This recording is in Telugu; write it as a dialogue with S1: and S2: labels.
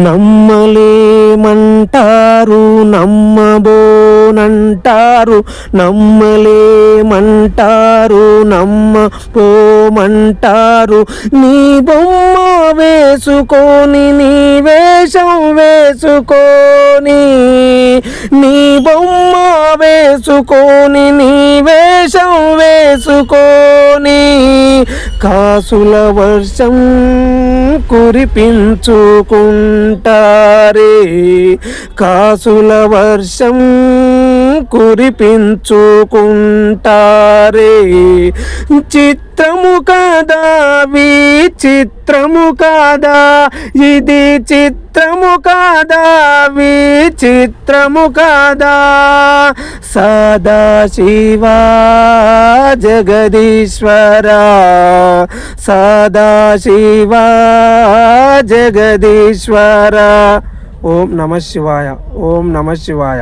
S1: నమ్మలేమంటారు నమ్మబోనంటారు, నమ్మలేమంటారు నమ్మబోమంటారు. నీ బొమ్మ వేసుకొని నీ వేషం వేసుకొని, నీ బొమ్మ వేసుకొని నీ వేషం వేసుకొని కాసుల వర్షం కురిపించుకుంటారే, కాసుల వర్షం కురిపించుకుంటారే. చిత్రము కాదా విచిత్రము కాదా, ఇది చిత్రము కాదా విచిత్రము కాదా. సదాశివా జగదీశ్వరా, సదాశివా జగదీశ్వరా. ఓం నమ శివాయ, ఓం నమ శివాయ.